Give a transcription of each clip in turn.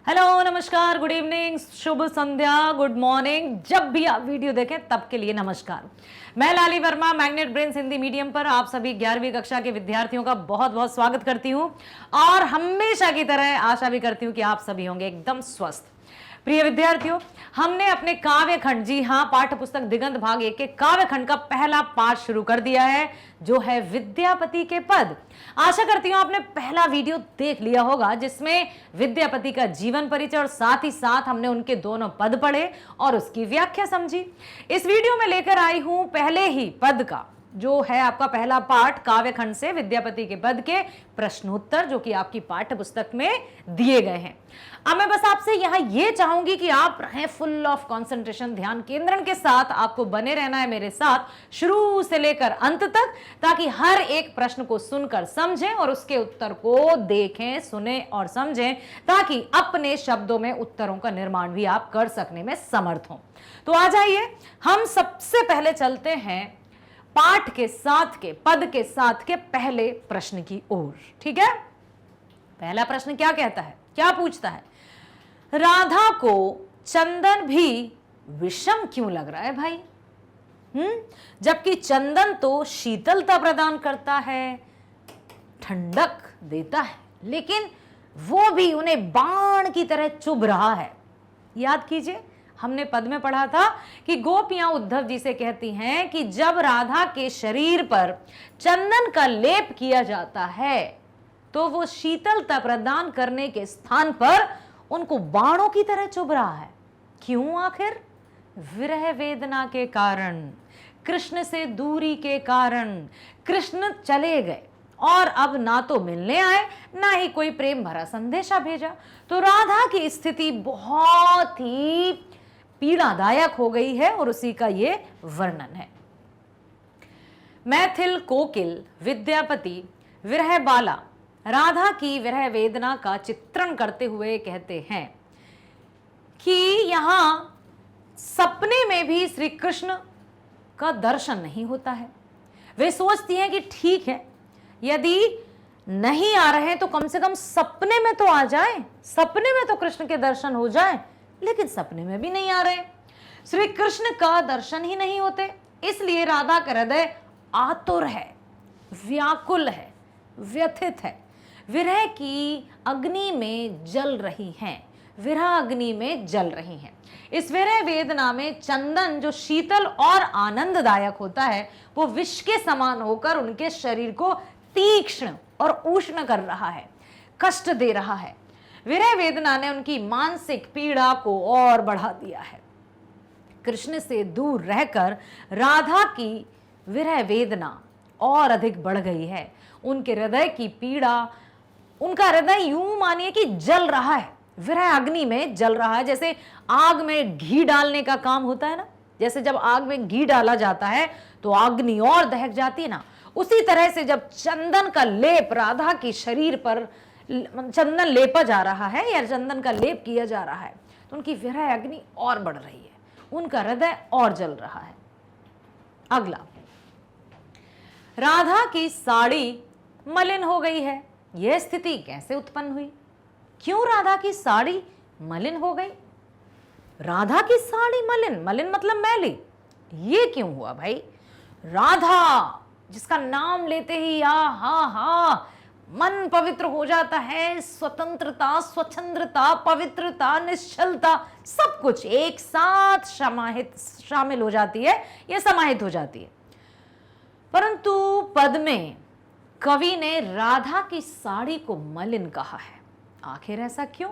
Hello, नमस्कार, good evening, शुभ संध्या, good morning. जब भी आप वीडियो देखें तब के लिए नमस्कार। मैं Lali Verma magnet brains Hindi medium पर आप सभी 11वीं कक्षा के विद्यार्थियों का बहुत बहुत स्वागत करती हूं और हमेशा की तरह आशा भी करती हूं कि आप सभी होंगे एकदम स्वस्थ। प्रिय विद्यार्थियों, हमने अपने काव्य खंड, जी हाँ, पाठ्य पुस्तक दिगंत भाग 1 के काव्य खंड का पहला पाठ शुरू कर दिया है, जो है विद्यापति के पद। आशा करती हूं आपने पहला वीडियो देख लिया होगा, जिसमें विद्यापति का जीवन परिचय और साथ ही साथ हमने उनके दोनों पद पढ़े और उसकी व्याख्या समझी। इस वीडियो में लेकर आई हूं पहले ही पद का, जो है आपका पहला पाठ काव्य खंड से विद्यापति के पद के प्रश्नोत्तर, जो कि आपकी पाठ्य पुस्तक में दिए गए हैं। अब मैं बस आपसे यहां ये चाहूंगी कि आप रहें फुल ऑफ कंसंट्रेशन, ध्यान केंद्रण के साथ। आपको बने रहना है मेरे साथ शुरू से लेकर अंत तक, ताकि हर एक प्रश्न को सुनकर समझें और उसके उत्तर को देखें, सुने और समझें, ताकि अपने शब्दों में उत्तरों का निर्माण भी आप कर सकने में समर्थ हों। तो आ जाइए, हम सबसे पहले चलते हैं पाठ के साथ के, पद के साथ के पहले प्रश्न की ओर। ठीक है, पहला प्रश्न क्या कहता है, क्या पूछता है? राधा को चंदन भी विषम क्यों लग रहा है भाई? जबकि चंदन तो शीतलता प्रदान करता है, ठंडक देता है, लेकिन वो भी उन्हें बाण की तरह चुभ रहा है। याद कीजिए, हमने पद में पढ़ा था कि गोपियां उद्धव जी से कहती हैं कि जब राधा के शरीर पर चंदन का लेप किया जाता है तो वो शीतलता प्रदान करने के स्थान पर उनको बाणों की तरह चुभ रहा है। क्यों आखिर? विरह वेदना के कारण, कृष्ण से दूरी के कारण। कृष्ण चले गए और अब ना तो मिलने आए, ना ही कोई प्रेम भरा संदेशा भेजा। तो राधा की स्थिति बहुत ही पीड़ादायक हो गई है और उसी का ये वर्णन है। मैथिल कोकिल विद्यापति विरह बाला राधा की विरह वेदना का चित्रण करते हुए कहते हैं कि यहां सपने में भी श्री कृष्ण का दर्शन नहीं होता है। वे सोचती हैं कि ठीक है, यदि नहीं आ रहे हैं तो कम से कम सपने में तो आ जाए, सपने में तो कृष्ण के दर्शन हो जाए, लेकिन सपने में भी नहीं आ रहे, श्री कृष्ण का दर्शन ही नहीं होते। इसलिए राधा का हृदय आतुर है, व्याकुल है, व्यथित है, विरह की अग्नि में जल रही हैं, विरह अग्नि में जल रही हैं। इस विरह वेदना में चंदन, जो शीतल और आनंददायक होता है, वो विष के समान होकर उनके शरीर को तीक्ष्ण और उष्ण कर रहा है, कष्ट दे रहा है। विरह वेदना ने उनकी मानसिक पीड़ा को और बढ़ा दिया है। कृष्ण से दूर रहकर राधा की विरह वेदना और अधिक बढ़ गई है। उनके हृदय की पीड़ा, उनका हृदय यूं मानिए कि जल रहा है, विरह अग्नि में जल रहा है। जैसे आग में घी डालने का काम होता है ना, जैसे जब आग में घी डाला जाता है तो अग्नि और दहक जाती है ना, उसी तरह से जब चंदन का लेप राधा की शरीर पर, चंदन लेपा जा रहा है या चंदन का लेप किया जा रहा है, तो उनकी विरह अग्नि और बढ़ रही है, उनका हृदय और जल रहा है। अगला, राधा की साड़ी मलिन हो गई है। यह स्थिति कैसे उत्पन्न हुई? क्यों राधा की साड़ी मलिन हो गई? राधा की साड़ी मलिन, मलिन मतलब मैली, ये क्यों हुआ भाई? राधा जिसका नाम लेते ही हा मन पवित्र हो जाता है, स्वतंत्रता, स्वच्छंदता, पवित्रता, निश्चलता, सब कुछ एक साथ शामिल हो जाती है, यह समाहित हो जाती है। परंतु पद में कवि ने राधा की साड़ी को मलिन कहा है। आखिर ऐसा क्यों?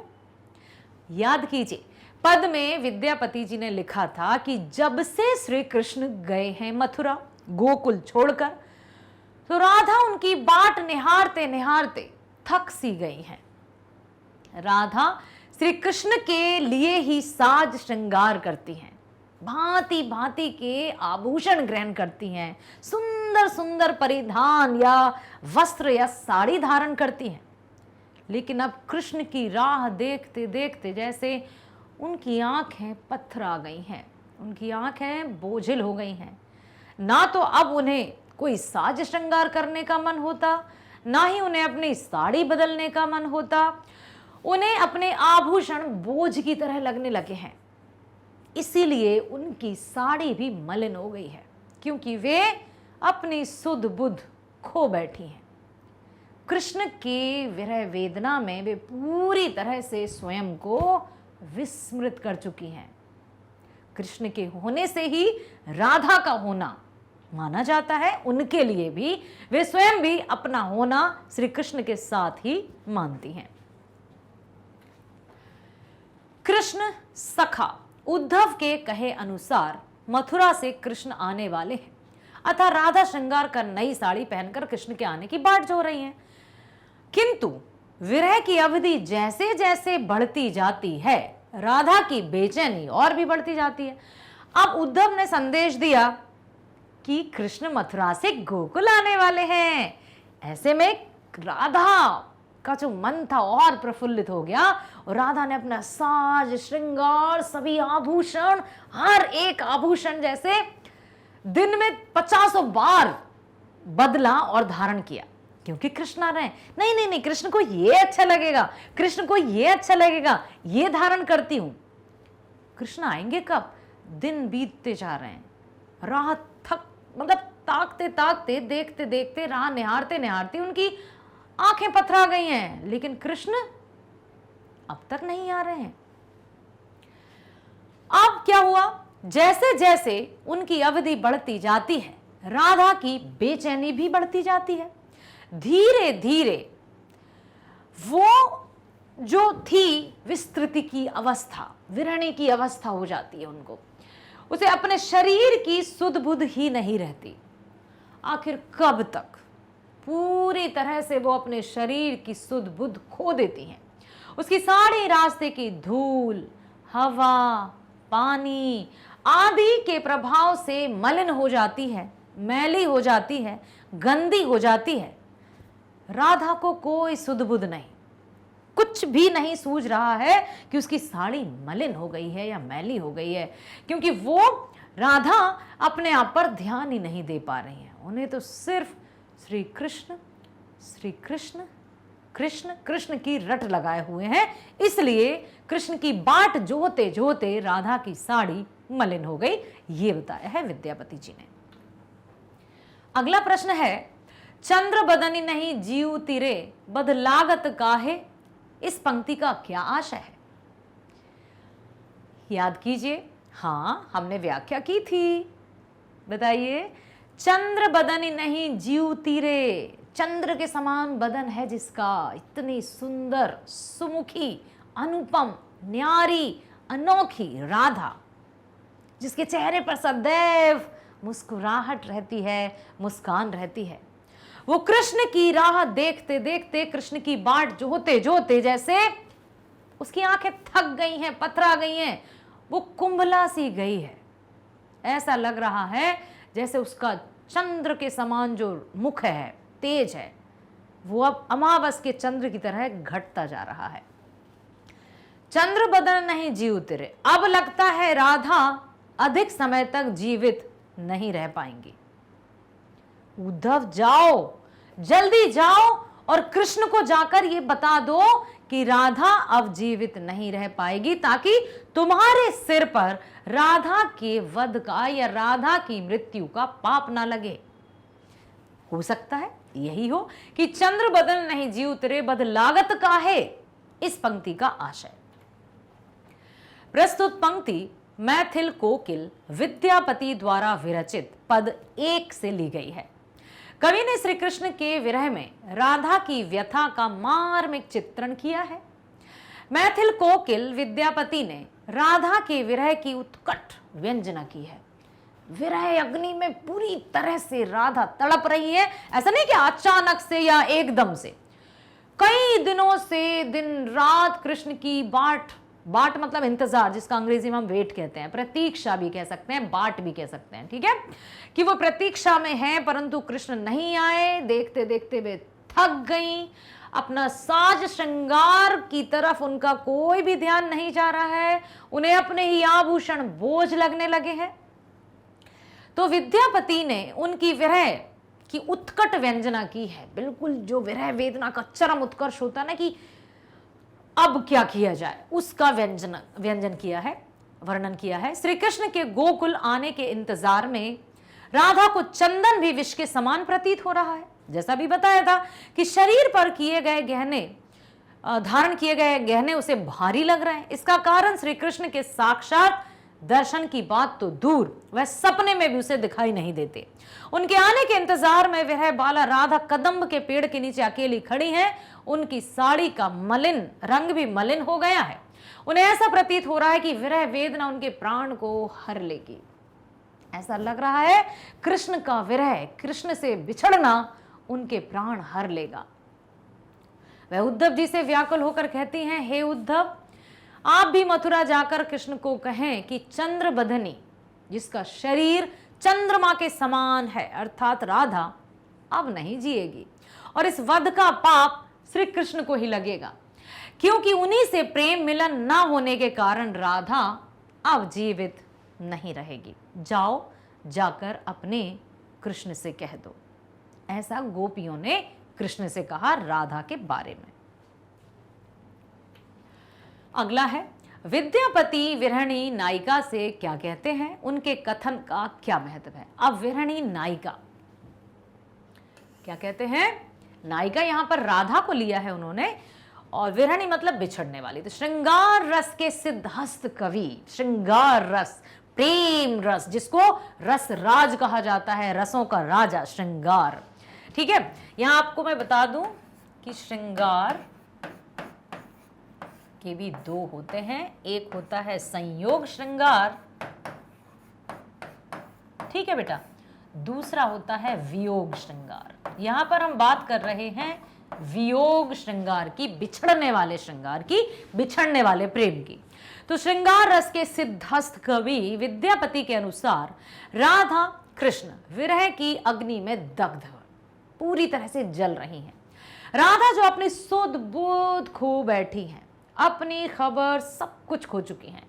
याद कीजिए, पद में विद्यापति जी ने लिखा था कि जब से श्री कृष्ण गए हैं मथुरा, गोकुल छोड़कर, तो राधा उनकी बाट निहारते निहारते थक सी गई हैं। राधा श्री कृष्ण के लिए ही साज श्रृंगार करती हैं, भांति भांति के आभूषण ग्रहण करती हैं, सुंदर सुंदर परिधान या वस्त्र या साड़ी धारण करती हैं। लेकिन अब कृष्ण की राह देखते देखते जैसे उनकी आंखें पत्थर आ गई हैं, उनकी आंखें बोझिल हो गई हैं। ना तो अब उन्हें कोई साज श्रृंगार करने का मन होता, ना ही उन्हें अपनी साड़ी बदलने का मन होता। उन्हें अपने आभूषण बोझ की तरह लगने लगे हैं। इसीलिए उनकी साड़ी भी मलिन हो गई है, क्योंकि वे अपनी सुध बुध खो बैठी हैं। कृष्ण की विरह वेदना में वे पूरी तरह से स्वयं को विस्मृत कर चुकी हैं। कृष्ण के होने से ही राधा का होना माना जाता है, उनके लिए भी वे स्वयं भी अपना होना श्री कृष्ण के साथ ही मानती हैं। कृष्ण सखा उद्धव के कहे अनुसार मथुरा से कृष्ण आने वाले हैं, अतः राधा श्रृंगार कर नई साड़ी पहनकर कृष्ण के आने की बाट जो रही हैं। किंतु विरह की अवधि जैसे जैसे बढ़ती जाती है, राधा की बेचैनी और भी बढ़ती जाती है। अब उद्धव ने संदेश दिया कि कृष्ण मथुरा से गोकुल आने वाले हैं। ऐसे में राधा का जो मन था और प्रफुल्लित हो गया, और राधा ने अपना साज श्रृंगार सभी आभूषण, हर एक आभूषण जैसे दिन में 50 बार बदला और धारण किया, क्योंकि कृष्ण आ रहे हैं। नहीं नहीं नहीं, कृष्ण को ये अच्छा लगेगा, कृष्ण को ये अच्छा लगेगा, ये धारण करती हूं। कृष्ण आएंगे कब? दिन बीतते जा रहे हैं, राह मतलब ताकते ताकते, देखते देखते, राह निहारते निहारते उनकी आंखें पथरा गई हैं, लेकिन कृष्ण अब तक नहीं आ रहे हैं। अब क्या हुआ? जैसे जैसे उनकी अवधि बढ़ती जाती है, राधा की बेचैनी भी बढ़ती जाती है। धीरे धीरे वो जो थी विस्तृति की अवस्था, विरहणी की अवस्था हो जाती है उनको। उसे अपने शरीर की सुध बुध ही नहीं रहती। आखिर कब तक? पूरी तरह से वो अपने शरीर की सुध बुध खो देती हैं। उसकी सारी रास्ते की धूल, हवा, पानी आदि के प्रभाव से मलिन हो जाती है, मैली हो जाती है, गंदी हो जाती है। राधा को कोई सुध बुध नहीं, कुछ भी नहीं सूझ रहा है कि उसकी साड़ी मलिन हो गई है या मैली हो गई है, क्योंकि वो राधा अपने आप पर ध्यान ही नहीं दे पा रही है। उन्हें तो सिर्फ श्री कृष्ण श्री कृष्ण कृष्ण कृष्ण की रट लगाए हुए हैं। इसलिए कृष्ण की बाट जोते जोते राधा की साड़ी मलिन हो गई, ये बताया है विद्यापति जी ने। अगला प्रश्न है, चंद्र बदनी नहीं जीव तिरे, बद लागत काहे। इस पंक्ति का क्या आशय है? याद कीजिए, हाँ हमने व्याख्या की थी, बताइए। चंद्र बदनी नहीं जीव तीरे, चंद्र के समान बदन है जिसका, इतनी सुंदर, सुमुखी, अनुपम, न्यारी, अनोखी राधा, जिसके चेहरे पर सदैव मुस्कुराहट रहती है, मुस्कान रहती है। वो कृष्ण की राह देखते देखते, कृष्ण की बाट जोते जोते जैसे उसकी आंखें थक गई हैं, पथरा गई हैं, वो कुंभला सी गई है। ऐसा लग रहा है जैसे उसका चंद्र के समान जो मुख है, तेज है, वो अब अमावस के चंद्र की तरह घटता जा रहा है। चंद्र बदन नहीं जीव तिरे, अब लगता है राधा अधिक समय तक जीवित नहीं रह पाएंगी। उद्धव जाओ, जल्दी जाओ और कृष्ण को जाकर ये बता दो कि राधा अब जीवित नहीं रह पाएगी, ताकि तुम्हारे सिर पर राधा के वध का या राधा की मृत्यु का पाप ना लगे। हो सकता है यही हो कि चंद्र बदन नहीं जीव तेरे, बद लागत काहे, इस पंक्ति का आशय। प्रस्तुत पंक्ति मैथिल कोकिल विद्यापति द्वारा विरचित पद 1 से ली गई है। कवि ने श्री कृष्ण के विरह में राधा की व्यथा का मार्मिक चित्रण किया है। मैथिल कोकिल विद्यापति ने राधा के विरह की उत्कट व्यंजना की है। विरह अग्नि में पूरी तरह से राधा तड़प रही है। ऐसा नहीं कि अचानक से या एकदम से, कई दिनों से दिन रात कृष्ण की बाट मतलब इंतजार, जिसका अंग्रेजी में हम वेट कहते हैं, प्रतीक्षा भी कह सकते हैं, बाट भी कह सकते हैं, ठीक है, कि वो प्रतीक्षा में है परंतु कृष्ण नहीं आए। देखते देखते वे थक गई, अपना साज श्रृंगार की तरफ उनका कोई भी ध्यान नहीं जा रहा है, उन्हें अपने ही आभूषण बोझ लगने लगे हैं। तो विद्यापति ने उनकी विरह की उत्कट व्यंजना की है। बिल्कुल जो विरह वेदना का चरम उत्कर्ष होता है ना, कि अब क्या किया जाए उसका व्यंजन किया है, वर्णन किया है। श्री कृष्ण के गोकुल आने के इंतजार में राधा को चंदन भी विष के समान प्रतीत हो रहा है। जैसा भी बताया था कि शरीर पर किए गए गहने, धारण किए गए गहने उसे भारी लग रहे हैं। इसका कारण श्री कृष्ण के साक्षात दर्शन की बात तो दूर, वह सपने में भी उसे दिखाई नहीं देते। उनके आने के इंतजार में वह बाला राधा कदम्ब के पेड़ के नीचे अकेली खड़ी हैं। उनकी साड़ी का मलिन रंग भी मलिन हो गया है। उन्हें ऐसा प्रतीत हो रहा है कि विरह वेदना उनके प्राण को हर लेगी। ऐसा लग रहा है कृष्ण का विरह, कृष्ण से बिछड़ना उनके प्राण हर लेगा। वह उद्धव जी से व्याकुल होकर कहती हैं, हे उद्धव, आप भी मथुरा जाकर कृष्ण को कहें कि चंद्रबदनी, जिसका शरीर चंद्रमा के समान है, अर्थात राधा, अब नहीं जिएगी और इस वध का पाप श्री कृष्ण को ही लगेगा, क्योंकि उन्हीं से प्रेम मिलन न होने के कारण राधा अब जीवित नहीं रहेगी। जाओ, जाकर अपने कृष्ण से कह दो। ऐसा गोपियों ने कृष्ण से कहा राधा के बारे में। अगला है, विद्यापति विरहणी नायिका से क्या कहते हैं, उनके कथन का क्या महत्व है। अब विरहणी नायिका क्या कहते हैं, नायिका यहां पर राधा को लिया है उन्होंने, और विरहणी मतलब बिछड़ने वाली। तो श्रृंगार रस के सिद्धहस्त कवि, श्रृंगार रस, प्रेम रस, जिसको रस राज कहा जाता है, रसों का राजा श्रृंगार। ठीक है, यहां आपको मैं बता दूं कि श्रृंगार के भी दो होते हैं। एक होता है संयोग श्रृंगार, ठीक है बेटा, दूसरा होता है वियोग श्रृंगार। यहां पर हम बात कर रहे हैं वियोग श्रृंगार की, बिछड़ने वाले श्रृंगार की, बिछड़ने वाले प्रेम की। तो श्रृंगार रस के सिद्धहस्त कवि विद्यापति के अनुसार राधा कृष्ण विरह की अग्नि में दग्ध पूरी तरह से जल रही हैं। राधा जो अपनी सुध बुध खो बैठी हैं, अपनी खबर सब कुछ खो चुकी हैं,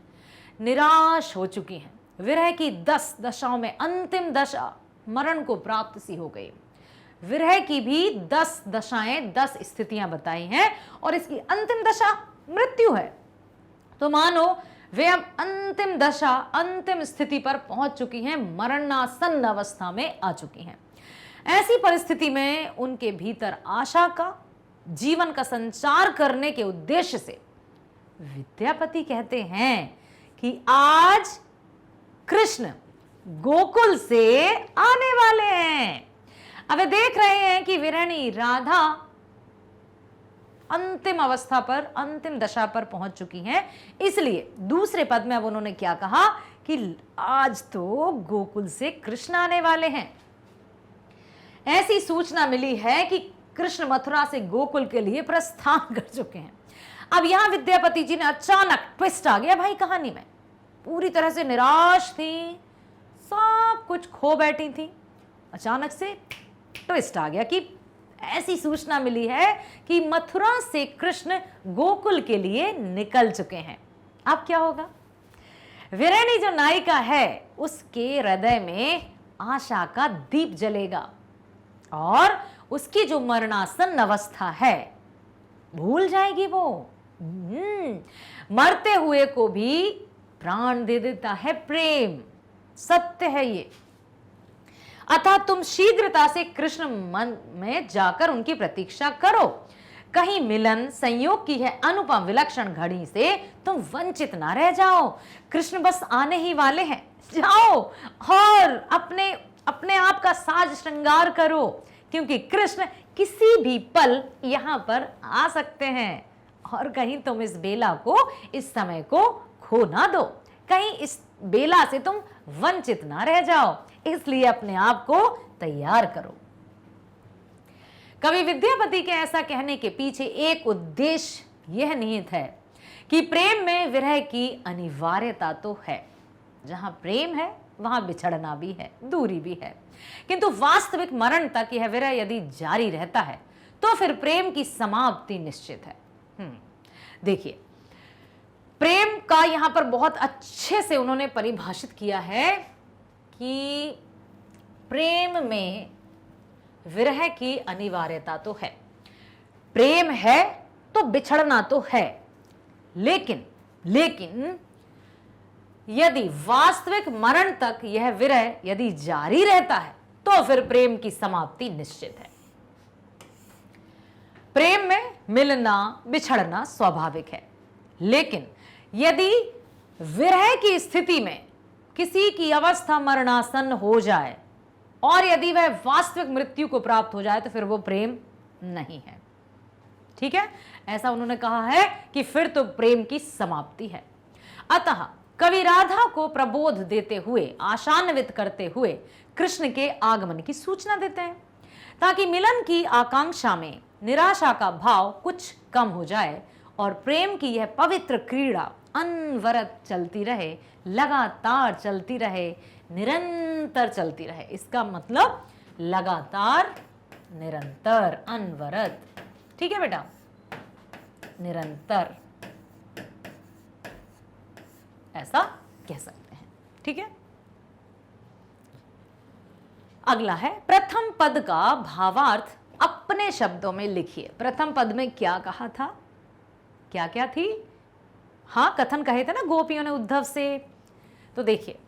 निराश हो चुकी हैं। विरह की 10 दशाओं में अंतिम दशा मरण को प्राप्त सी हो गई। विरह की भी 10 दशाएं, 10 स्थितियां बताई हैं और इसकी अंतिम दशा मृत्यु है। तो मानो वे अब अंतिम दशा, अंतिम स्थिति पर पहुंच चुकी हैं, मरणासन्न अवस्था में आ चुकी हैं। ऐसी परिस्थिति में उनके भीतर आशा का, जीवन का संचार करने के उद्देश्य से विद्यापति कहते हैं कि आज कृष्ण गोकुल से आने वाले हैं। अब वे देख रहे हैं कि विरहणी राधा अंतिम अवस्था पर, अंतिम दशा पर पहुंच चुकी हैं। इसलिए दूसरे पद में अब उन्होंने क्या कहा कि आज तो गोकुल से कृष्ण आने वाले हैं। ऐसी सूचना मिली है कि कृष्ण मथुरा से गोकुल के लिए प्रस्थान कर चुके हैं। अब यहां विद्यापति जी ने अचानक ट्विस्ट आ गया भाई कहानी में। पूरी तरह से निराश थी, सब कुछ खो बैठी थी, अचानक से ट्विस्ट आ गया कि ऐसी सूचना मिली है कि मथुरा से कृष्ण गोकुल के लिए निकल चुके हैं। अब क्या होगा? विरहणी जो नायिका है उसके हृदय में आशा का दीप जलेगा और उसकी जो मरणासन्न अवस्था है भूल जाएगी वो। मरते हुए को भी प्राण दे देता है प्रेम, सत्य है ये। अतः तुम शीघ्रता से कृष्ण मन में जाकर उनकी प्रतीक्षा करो। कहीं मिलन संयोग की है अनुपम विलक्षण घड़ी से तुम वंचित ना रह जाओ। कृष्ण बस आने ही वाले हैं, जाओ और अपने आप का साज श्रृंगार करो, क्योंकि कृष्ण किसी भी पल यहां पर आ सकते हैं। और कहीं तुम इस बेला को, इस समय को खो ना दो, कहीं इस बेला से तुम वंचित ना रह जाओ, इसलिए अपने आप को तैयार करो। कवि विद्यापति के ऐसा कहने के पीछे एक उद्देश्य यह निहित है कि प्रेम में विरह की अनिवार्यता तो है। जहां प्रेम है वहां बिछड़ना भी है, दूरी भी है, किंतु वास्तविक मरण तक यह विरह यदि जारी रहता है तो फिर प्रेम की समाप्ति निश्चित है। देखिए, प्रेम का यहां पर बहुत अच्छे से उन्होंने परिभाषित किया है कि प्रेम में विरह की अनिवार्यता तो है। प्रेम है तो बिछड़ना तो है, लेकिन यदि वास्तविक मरण तक यह विरह यदि जारी रहता है तो फिर प्रेम की समाप्ति निश्चित है। प्रेम में मिलना बिछड़ना स्वाभाविक है, लेकिन यदि विरह की स्थिति में किसी की अवस्था मरणासन्न हो जाए और यदि वह वास्तविक मृत्यु को प्राप्त हो जाए तो फिर वो प्रेम नहीं है। ठीक है, ऐसा उन्होंने कहा है कि फिर तो प्रेम की समाप्ति है। अतः कवि राधा को प्रबोध देते हुए, आशान्वित करते हुए कृष्ण के आगमन की सूचना देते हैं, ताकि मिलन की आकांक्षा में निराशा का भाव कुछ कम हो जाए और प्रेम की यह पवित्र क्रीड़ा अनवरत चलती रहे, लगातार चलती रहे, निरंतर चलती रहे। इसका मतलब लगातार, निरंतर, अनवरत। ठीक है बेटा, निरंतर, ऐसा कह सकते हैं। ठीक है, अगला है प्रथम पद का भावार्थ अपने शब्दों में लिखिए। प्रथम पद में क्या कहा था, क्या क्या थी? हाँ, कथन कहे थे ना गोपियों ने उद्धव से। तो देखिए,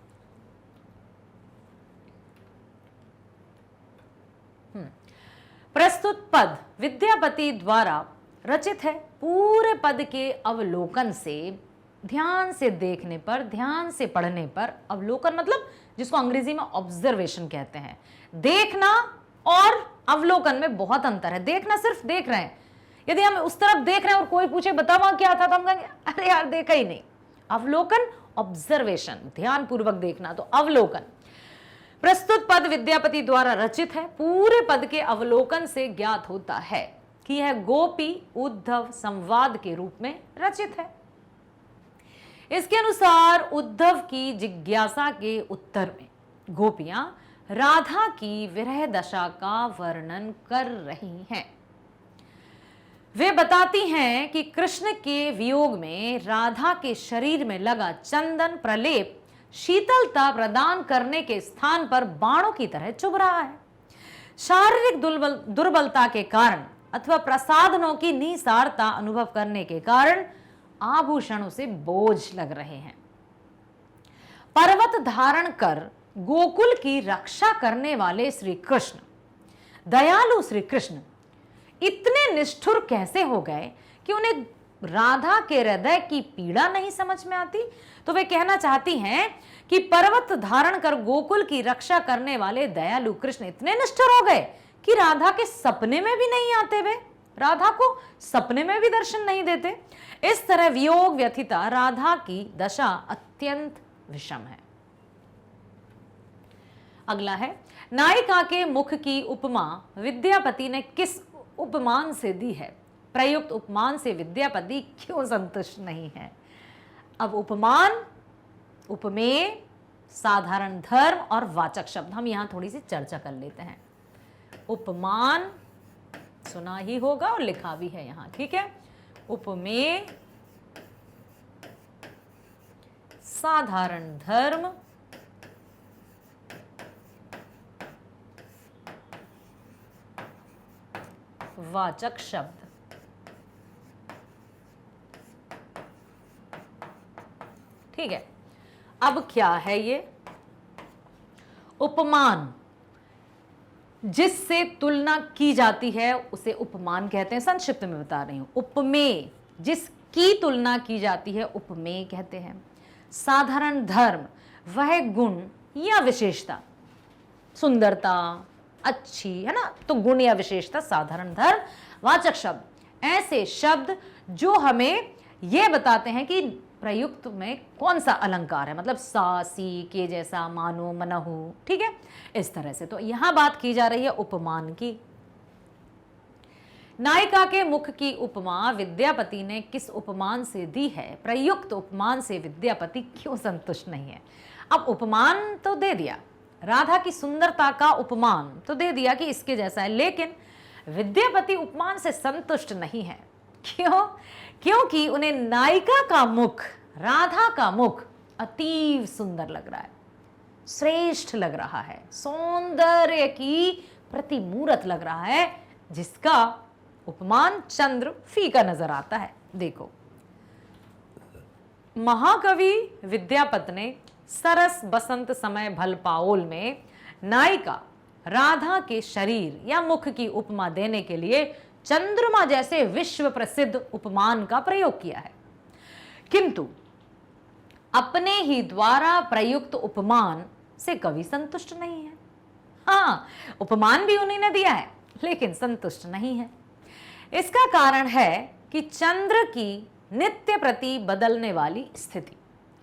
प्रस्तुत पद विद्यापति द्वारा रचित है। पूरे पद के अवलोकन से, ध्यान से देखने पर, ध्यान से पढ़ने पर, अवलोकन मतलब जिसको अंग्रेजी में ऑब्जर्वेशन कहते हैं। देखना और अवलोकन में बहुत अंतर है। देखना सिर्फ देख रहे हैं, यदि हम उस तरफ देख रहे हैं और कोई पूछे बता वहां क्या था तो हम कहेंगे अरे यार देखा ही नहीं। अवलोकन, ऑब्जर्वेशन, ध्यान पूर्वक देखना, तो अवलोकन। प्रस्तुत पद विद्यापति द्वारा रचित है। पूरे पद के अवलोकन से ज्ञात होता है कि यह गोपी उद्धव संवाद के रूप में रचित है। इसके अनुसार उद्धव की जिज्ञासा के उत्तर में गोपियां राधा की विरह दशा का वर्णन कर रही हैं। वे बताती हैं कि कृष्ण के वियोग में राधा के शरीर में लगा चंदन प्रलेप शीतलता प्रदान करने के स्थान पर बाणों की तरह चुभ रहा है। शारीरिक दुर्बलता के कारण अथवा प्रसाधनों की निसारता अनुभव करने के कारण आभूषणों से बोझ लग रहे हैं। पर्वत धारण कर गोकुल की रक्षा करने वाले श्री कृष्ण, दयालु श्री कृष्ण इतने निष्ठुर कैसे हो गए कि उन्हें राधा के हृदय की पीड़ा नहीं समझ में आती। तो वे कहना चाहती हैं कि पर्वत धारण कर गोकुल की रक्षा करने वाले दयालु कृष्ण इतने निष्ठुर हो गए कि राधा के सपने में भी नहीं आते, वे राधा को सपने में भी दर्शन नहीं देते। इस तरह वियोग व्यथिता राधा की दशा अत्यंत विषम है। अगला है, नायिका के मुख की उपमा विद्यापति ने किस उपमान से दी है? प्रयुक्त उपमान से विद्यापति क्यों संतुष्ट नहीं है? अब उपमान, उपमेय, साधारण धर्म और वाचक शब्द, हम यहां थोड़ी सी चर्चा कर लेते हैं। उपमान सुना ही होगा और लिखा भी है यहां, ठीक है। उपमेय, साधारण धर्म, वाचक शब्द। ठीक है, अब क्या है ये? उपमान, जिससे तुलना की जाती है उसे उपमान कहते हैं। संक्षिप्त में बता रही हूं। उपमेय, जिसकी तुलना की जाती है उपमेय कहते हैं। साधारण धर्म, वह गुण या विशेषता, सुंदरता, अच्छी है ना, तो गुण या विशेषता साधारण धर्म। वाचक शब्द, ऐसे शब्द जो हमें यह बताते हैं कि प्रयुक्त में कौन सा अलंकार है, मतलब सा, सी, के जैसा, मानो, मनहु, ठीक है, इस तरह से। तो यहां बात की जा रही है उपमान की। नायिका के मुख की उपमा विद्यापति ने किस उपमान से दी है? प्रयुक्त उपमान से विद्यापति क्यों संतुष्ट नहीं है? अब उपमान तो दे दिया, राधा की सुंदरता का उपमान तो दे दिया कि इसके जैसा है, लेकिन विद्यापति उपमान से संतुष्ट नहीं है। क्यों? क्योंकि उन्हें नायिका का मुख, राधा का मुख अतीव सुंदर लग रहा है, श्रेष्ठ लग रहा है, सौंदर्य की प्रतिमूर्त लग रहा है, जिसका उपमान चंद्र फीका नजर आता है। देखो, महाकवि विद्यापति ने सरस बसंत समय भल पाओल में नायिका राधा के शरीर या मुख की उपमा देने के लिए चंद्रमा जैसे विश्व प्रसिद्ध उपमान का प्रयोग किया है, किंतु अपने ही द्वारा प्रयुक्त उपमान से कवि संतुष्ट नहीं है। हाँ, उपमान भी उन्हीं ने दिया है लेकिन संतुष्ट नहीं है। इसका कारण है कि चंद्र की नित्य प्रति बदलने वाली स्थिति।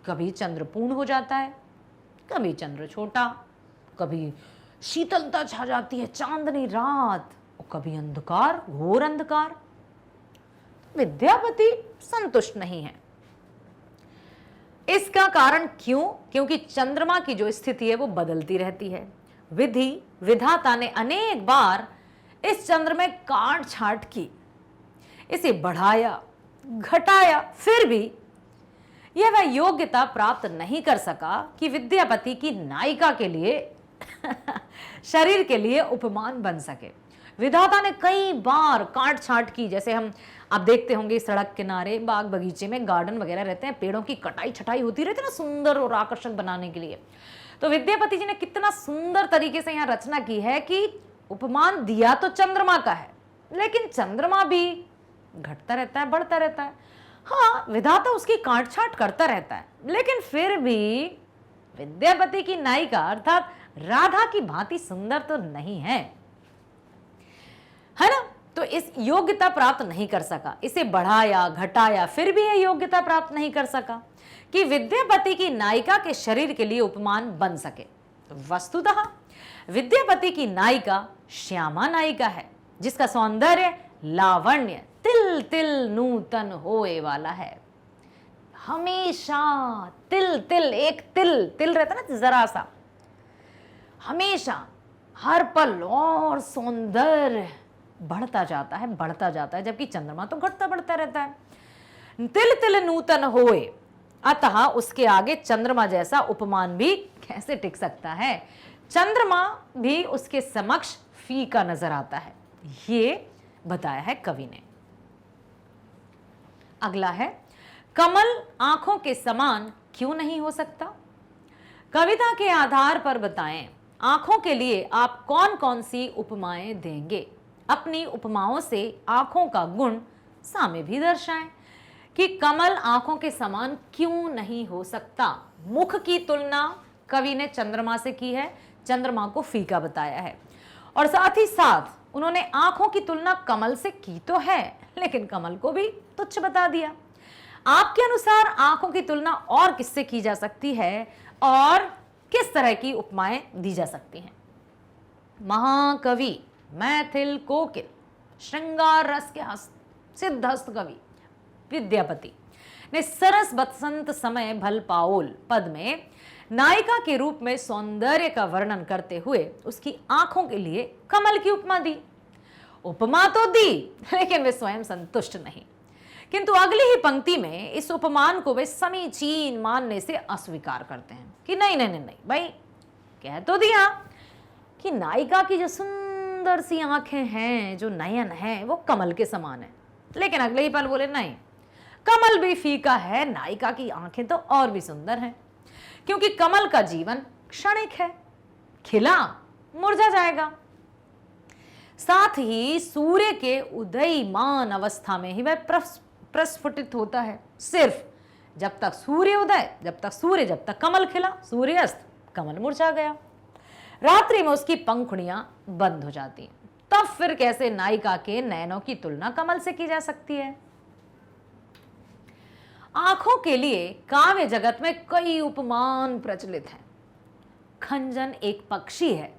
कभी चंद्र पूर्ण हो जाता है, कभी चंद्र छोटा, कभी शीतलता छा जाती है, चांदनी रात, और कभी अंधकार, घोर अंधकार। विद्यापति संतुष्ट नहीं है। इसका कारण क्यों? क्योंकि चंद्रमा की जो स्थिति है वो बदलती रहती है। विधाता ने अनेक बार इस चंद्र में काट छाट की, इसे बढ़ाया घटाया, फिर भी यह वह योग्यता प्राप्त नहीं कर सका कि विद्यापति की नायिका के लिए शरीर के लिए उपमान बन सके। विधाता ने कई बार काट छाट की, जैसे हम आप देखते होंगे सड़क किनारे, बाग बगीचे में, गार्डन वगैरह रहते हैं, पेड़ों की कटाई छटाई होती रहती है ना, सुंदर और आकर्षक बनाने के लिए। तो विद्यापति जी ने कितना सुंदर तरीके से यहाँ रचना की है कि उपमान दिया तो चंद्रमा का है, लेकिन चंद्रमा भी घटता रहता है, बढ़ता रहता है। हाँ, विधाता उसकी काट छाट करता रहता है, लेकिन फिर भी विद्यापति की नायिका अर्थात राधा की भांति सुंदर तो नहीं है ना। तो इस योग्यता प्राप्त नहीं कर सका, इसे बढ़ाया घटाया, फिर भी यह योग्यता प्राप्त नहीं कर सका कि विद्यापति की नायिका के शरीर के लिए उपमान बन सके। तो वस्तुतः विद्यापति की नायिका श्यामा नायिका है, जिसका सौंदर्य लावण्य तिल तिल नूतन होए वाला है। हमेशा तिल तिल, एक तिल तिल रहता ना जरा सा, हमेशा हर पल और सौंदर्य बढ़ता जाता है, बढ़ता जाता है, जबकि चंद्रमा तो घटता बढ़ता रहता है। तिल तिल नूतन होए, अतः उसके आगे चंद्रमा जैसा उपमान भी कैसे टिक सकता है। चंद्रमा भी उसके समक्ष फीका नजर आता है, ये बताया है कवि ने। अगला है, कमल आंखों के समान क्यों नहीं हो सकता? कविता के आधार पर बताएं, आंखों के लिए आप कौन कौन सी उपमाएं देंगे। अपनी उपमाओं से आंखों का गुण सामे भी दर्शाएं कि कमल आंखों के समान क्यों नहीं हो सकता। मुख की तुलना कवि ने चंद्रमा से की है, चंद्रमा को फीका बताया है, और साथ ही साथ उन्होंने आंखों की तुलना कमल से की तो है, लेकिन कमल को भी तुच्छ बता दिया। आपके अनुसार आंखों की तुलना और किससे की जा सकती है और किस तरह की उपमाएं दी जा सकती हैं? महाकवि मैथिल कोकिल श्रृंगार रस के सिद्धहस्त कवि विद्यापति ने सरस बसंत समय भल पाओल पद में नायिका के रूप में सौंदर्य का वर्णन करते हुए उसकी आंखों के लिए कमल की उपमा दी। उपमा तो दी, लेकिन वे स्वयं संतुष्ट नहीं, किंतु अगली ही पंक्ति में इस उपमान को वे समीचीन मानने से अस्वीकार करते हैं कि नहीं नहीं नहीं, नहीं भाई, कह तो दिया कि नायिका की जो सुंदर सी आंखें हैं, जो नयन है, वो कमल के समान है, लेकिन अगले ही पल बोले नहीं, कमल भी फीका है, नायिका की आंखें तो और भी सुंदर हैं, क्योंकि कमल का जीवन क्षणिक है, खिला मुरझा जाएगा। साथ ही सूर्य के उदयमान अवस्था में ही वह प्रस्फुटित होता है। सिर्फ जब तक सूर्य उदय, जब तक कमल खिला, सूर्य अस्त, कमल मुरझा गया, रात्रि में उसकी पंखुड़ियां बंद हो जाती हैं। तब फिर कैसे नायिका के नयनों की तुलना कमल से की जा सकती है? आंखों के लिए काव्य जगत में कई उपमान प्रचलित हैं। खंजन एक पक्षी है,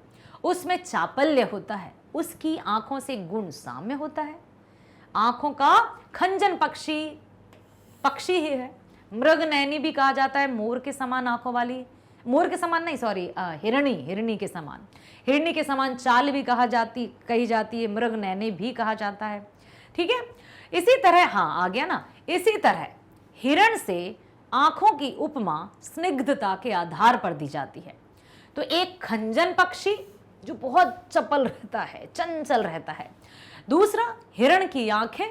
उसमें चापल्य होता है, उसकी आंखों से गुण साम्य होता है। आंखों का खंजन पक्षी ही है। मृगनयनी भी कहा जाता है, मोर के समान आंखों वाली, मोर के समान नहीं, सॉरी, हिरणी के समान, हिरणी के समान चाल भी कही जाती है, मृगनयनी भी कहा जाता है। ठीक है, इसी तरह, हाँ आ गया ना, इसी तरह हिरण से आंखों की उपमा स्निग्धता के आधार पर दी जाती है। तो एक खंजन पक्षी जो बहुत चपल रहता है, चंचल रहता है, दूसरा हिरण की आंखें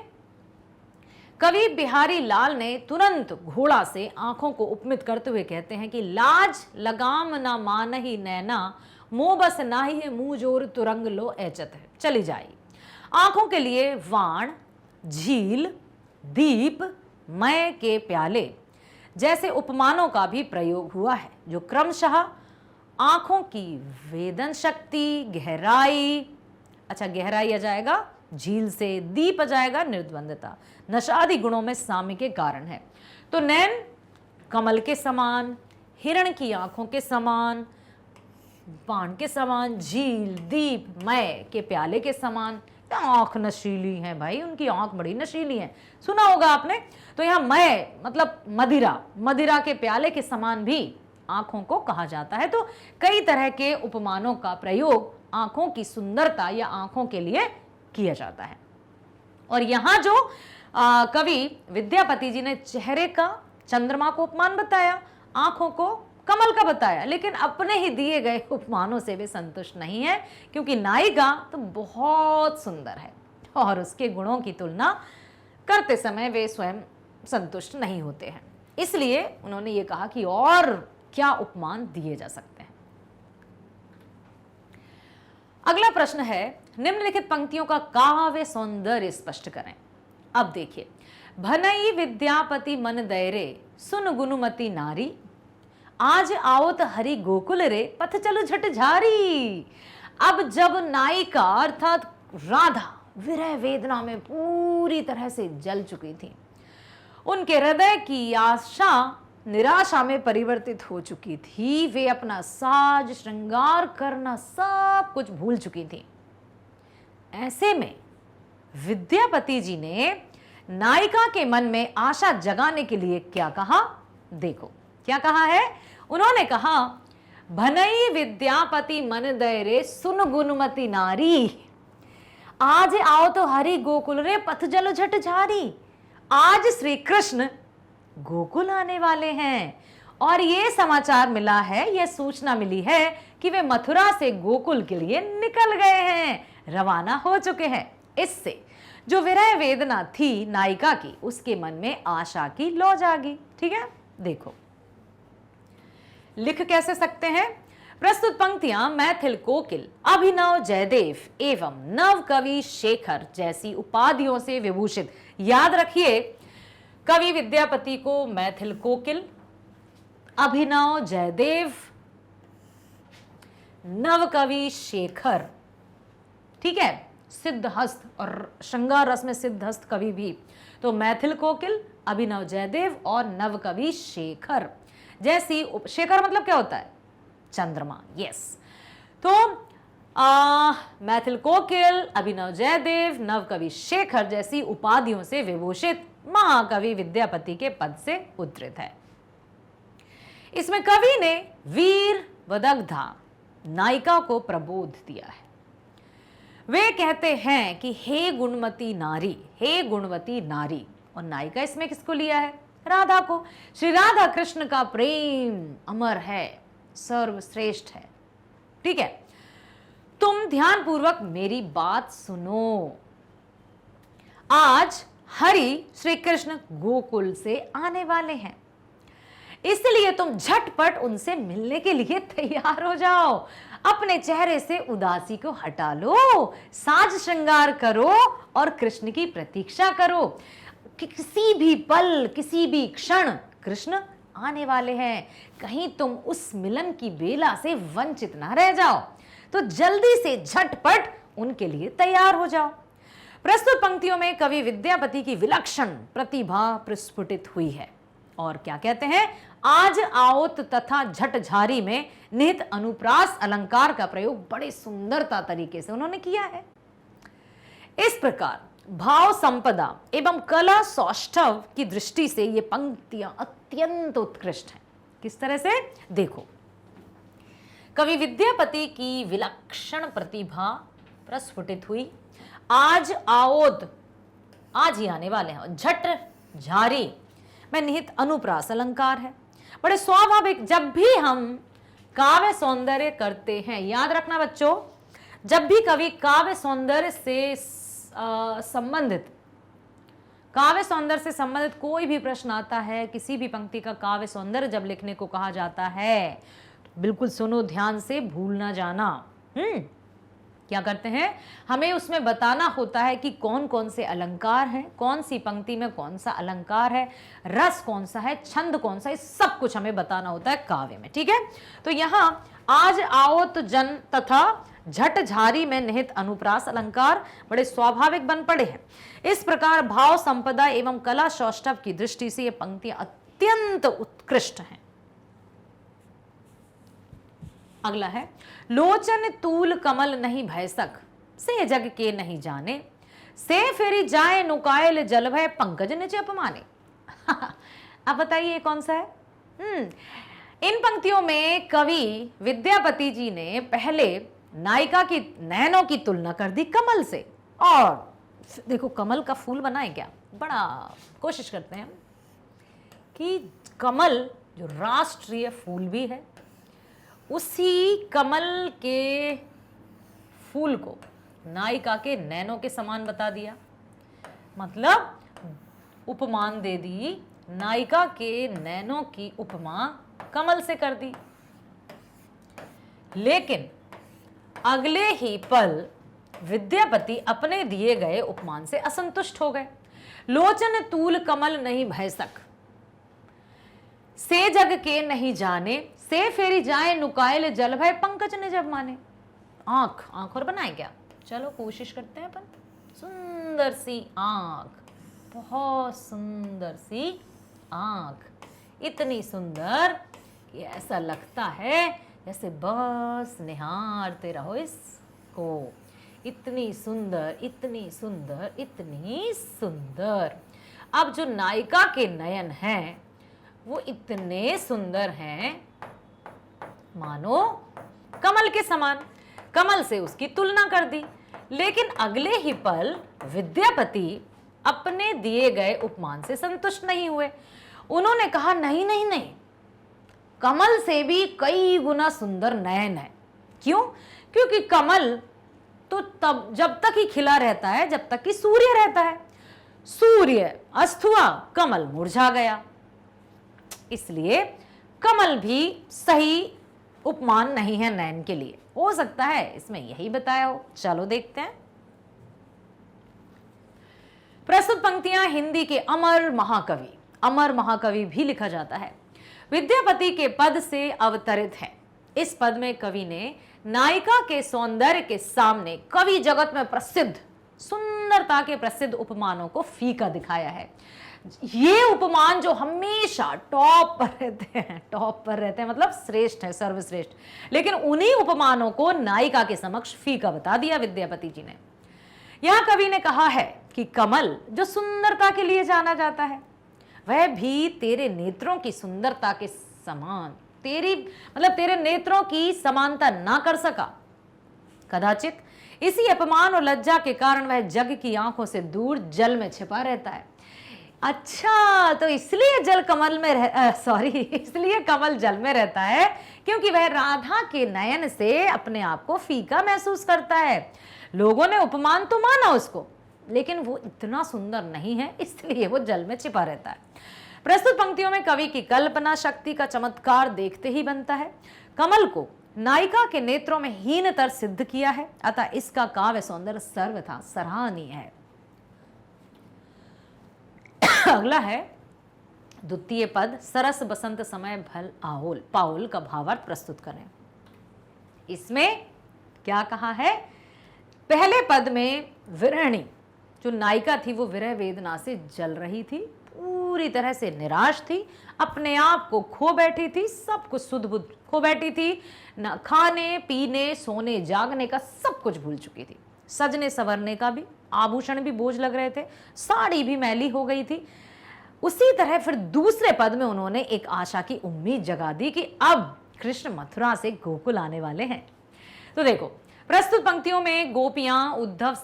कवि बिहारी लाल ने तुरंत घोड़ा से आंखों को उपमित करते हुए कहते हैं कि लाज लगाम ना मानही नैना, मोह बस नाही है मुंह जोर तुरंग लो ऐचत है। चली जाई। आंखों के लिए वाण, झील, दीप, मय के प्याले जैसे उपमानों का भी प्रयोग हुआ है, जो क्रमशः आंखों की वेदन शक्ति, गहराई, अच्छा गहराई आ जाएगा झील से, दीप आ जाएगा निर्द्वंदता, नशादि गुणों में साम्य के कारण है। तो नैन कमल के समान, हिरण की आंखों के समान, बाण के समान, झील, दीप, मय के प्याले के समान। आंख नशीली है भाई, उनकी आंख बड़ी नशीली है, सुना होगा आपने। तो यहाँ मय मतलब मदिरा, मदिरा के प्याले के समान भी आंखों को कहा जाता है। तो कई तरह के उपमानों का प्रयोग आंखों की सुंदरता या आंखों के लिए किया जाता है। और यहाँ जो कवि विद्यापति जी ने चेहरे का चंद्रमा को उपमान बताया, आंखों को कमल का बताया, लेकिन अपने ही दिए गए उपमानों से वे संतुष्ट नहीं है, क्योंकि नायिका तो बहुत सुंदर है और उसके गुणों की तुलना करते समय वे स्वयं संतुष्ट नहीं होते हैं। इसलिए उन्होंने ये कहा कि और क्या उपमान दिए जा सकते हैं। अगला प्रश्न है, निम्नलिखित पंक्तियों का काव्य सौंदर्य स्पष्ट करें। अब देखिए, भनई विद्यापति मन दैरे, सुन गुनुमती नारी, आज आओत हरि गोकुल रे, पथ चलो झट झारी। अब जब नायिका अर्थात राधा विरह वेदना में पूरी तरह से जल चुकी थी, उनके हृदय की आशा निराशा में परिवर्तित हो चुकी थी, वे अपना साज श्रृंगार करना सब कुछ भूल चुकी थी। ऐसे में विद्यापति जी ने नायिका के मन में आशा जगाने के लिए क्या कहा, देखो क्या कहा है। उन्होंने कहा, भनई विद्यापति मन दैरे, सुन गुणमती नारी, आज आओ तो हरि गोकुल रे, पथ जल झट झारी। आज श्री कृष्ण गोकुल आने वाले हैं और ये समाचार मिला है, यह सूचना मिली है कि वे मथुरा से गोकुल के लिए निकल गए हैं, रवाना हो चुके हैं। इससे जो विरह वेदना थी नायिका की, उसके मन में आशा की लौ जागी। ठीक है, देखो लिख कैसे सकते हैं। प्रस्तुत पंक्तियां मैथिल कोकिल, अभिनव जयदेव एवं नव कवि शेखर जैसी उपाधियों से विभूषित। याद रखिए, कवि विद्यापति को मैथिल कोकिल, अभिनव जयदेव, नव कवि शेखर, ठीक है, सिद्धहस्त और श्रृंगार रस में सिद्धहस्त कवि भी, तो मैथिल कोकिल, अभिनव जयदेव और नव कवि शेखर जैसी शेखर मतलब क्या होता है, चंद्रमा। यस, तो मैथिल कोकिल, अभिनव जयदेव, नव कवि शेखर जैसी उपाधियों से विभूषित महाकवि विद्यापति के पद से उद्धृत है। इसमें कवि ने वीर वदग्धा नायिका को प्रबोध दिया है। वे कहते हैं कि हे गुणमती नारी, हे गुणवती नारी, और नायिका इसमें किसको लिया है, राधा को। श्री राधा कृष्ण का प्रेम अमर है, सर्वश्रेष्ठ है। ठीक है, तुम ध्यान पूर्वक मेरी बात सुनो। आज हरि श्री कृष्ण गोकुल से आने वाले हैं, इसलिए तुम झटपट उनसे मिलने के लिए तैयार हो जाओ। अपने चेहरे से उदासी को हटा लो, साज श्रृंगार करो और कृष्ण की प्रतीक्षा करो। किसी भी पल, किसी भी क्षण कृष्ण आने वाले हैं, कहीं तुम उस मिलन की बेला से वंचित ना रह जाओ। तो जल्दी से झटपट उनके लिए तैयार हो जाओ। प्रस्तुत पंक्तियों में कवि विद्यापति की विलक्षण प्रतिभा प्रस्फुटित हुई है। और क्या कहते हैं, आज आओत तथा झटझारी में निहित अनुप्रास अलंकार का प्रयोग बड़े सुंदरता तरीके से उन्होंने किया है। इस प्रकार भाव संपदा एवं कला सौष्ठव की दृष्टि से ये पंक्तियां अत्यंत उत्कृष्ट हैं। किस तरह से, देखो, कवि विद्यापति की विलक्षण प्रतिभा प्रस्फुटित हुई। आज आओद, आज ही आने वाले हैं, झट झारी में निहित अनुप्रास अलंकार है। बड़े स्वाभाविक, जब भी हम काव्य सौंदर्य करते हैं, याद रखना बच्चों, जब भी कवि काव्य सौंदर्य से संबंधित काव्य सौंदर्य से संबंधित कोई भी प्रश्न आता है, किसी भी पंक्ति का काव्य सौंदर्य जब लिखने को कहा जाता है, तो बिल्कुल सुनो ध्यान से, भूल ना जाना। क्या करते हैं, हमें उसमें बताना होता है कि कौन कौन से अलंकार हैं, कौन सी पंक्ति में कौन सा अलंकार है, रस कौन सा है, छंद कौन सा है, सब कुछ हमें बताना होता है काव्य में। ठीक है, तो यहां आज आओ तो जन तथा झट झारी में निहित अनुप्रास अलंकार बड़े स्वाभाविक बन पड़े हैं। इस प्रकार भाव संपदा एवं कला सौष्ठव की दृष्टि से ये पंक्तियां अत्यंत उत्कृष्ट हैं। अगला है, लोचन तूल कमल नहीं भयसक, से जग के नहीं जाने, से फेरी जाए नुकायल जल भय पंकज निज अपमाने। अब बताइए कौन सा है? इन पंक्तियों में कवि विद्यापति जी ने पहले नायिका की नैनों की तुलना कर दी कमल से, और देखो कमल का फूल बनाए क्या, बड़ा कोशिश करते हैं कि कमल जो राष्ट्रीय फूल भी है, उसी कमल के फूल को नायिका के नैनों के समान बता दिया, मतलब उपमान दे दी, नायिका के नैनों की उपमा कमल से कर दी। लेकिन अगले ही पल विद्यापति अपने दिए गए उपमान से असंतुष्ट हो गए। लोचन तूल कमल नहीं भयसक, से जग के नहीं जाने, से फेरी जाए नुकायल जल भय पंकज ने जब माने। आंख और बनाए क्या, चलो कोशिश करते हैं अपन। सुंदर सी आंख, बहुत सुंदर सी आंख, इतनी सुंदर कि ऐसा लगता है जैसे बस निहारते रहो इसको। इतनी सुंदर, इतनी सुंदर, इतनी सुंदर। अब जो नायिका के नयन हैं वो इतने सुंदर हैं मानो कमल के समान, कमल से उसकी तुलना कर दी। लेकिन अगले ही पल विद्यापति अपने दिए गए उपमान से संतुष्ट नहीं हुए। उन्होंने कहा नहीं नहीं नहीं, कमल से भी कई गुना सुंदर नयन है। क्यों? क्योंकि कमल तो तब जब तक ही खिला रहता है जब तक कि सूर्य रहता है। सूर्य अस्त हुआ, कमल मुरझा गया, इसलिए कमल भी सही उपमान नहीं है नयन के लिए। हो सकता है इसमें यही बताया हो। चलो देखते हैं। प्रस्तुत पंक्तियां हिंदी के अमर महाकवि भी लिखा जाता है, विद्यापति के पद से अवतरित है। इस पद में कवि ने नायिका के सौंदर्य के सामने कवि जगत में प्रसिद्ध सुंदरता के प्रसिद्ध उपमानों को फीका दिखाया है। ये उपमान जो हमेशा टॉप पर रहते हैं मतलब श्रेष्ठ है, सर्वश्रेष्ठ, लेकिन उन्हीं उपमानों को नायिका के समक्ष फीका बता दिया विद्यापति जी ने। यहां कवि ने कहा है कि कमल जो सुंदरता के लिए जाना जाता है, वह भी तेरे नेत्रों की सुंदरता के समान, तेरे नेत्रों की समानता ना कर सका। कदाचित इसी अपमान और लज्जा के कारण वह जग की आंखों से दूर जल में छिपा रहता है। अच्छा, तो इसलिए इसलिए कमल जल में रहता है क्योंकि वह राधा के नयन से अपने आप को फीका महसूस करता है। लोगों ने उपमान तो माना उसको, लेकिन वो इतना सुंदर नहीं है, इसलिए वो जल में छिपा रहता है। प्रस्तुत पंक्तियों में कवि की कल्पना शक्ति का चमत्कार देखते ही बनता है। कमल को नायिका के नेत्रों में हीनतर सिद्ध किया है, अतः इसका काव्य सौंदर्य सर्वथा सराहनीय है। अगला है द्वितीय पद, सरस बसंत समय भल आहोल पाहुल का भावार्थ प्रस्तुत करें। इसमें क्या कहा है? पहले पद में विरहिणी जो नायिका थी वो विरह वेदना से जल रही थी, पूरी तरह से निराश थी, अपने आप को खो बैठी थी, सब कुछ सुध बुध खो बैठी थी, न खाने पीने सोने जागने का सब कुछ भूल चुकी थी। सजने संवरने का भी, आभूषण भी बोझ लग रहे थे, साड़ी भी मैली हो गई थी। उसी तरह फिर दूसरे पद में उन्होंने एक आशा की उम्मीद जगा दी कि अब कृष्ण मथुरा से गोकुल आने वाले हैं। तो देखो, प्रस्तुत पंक्तियों में गोपियां उद्धव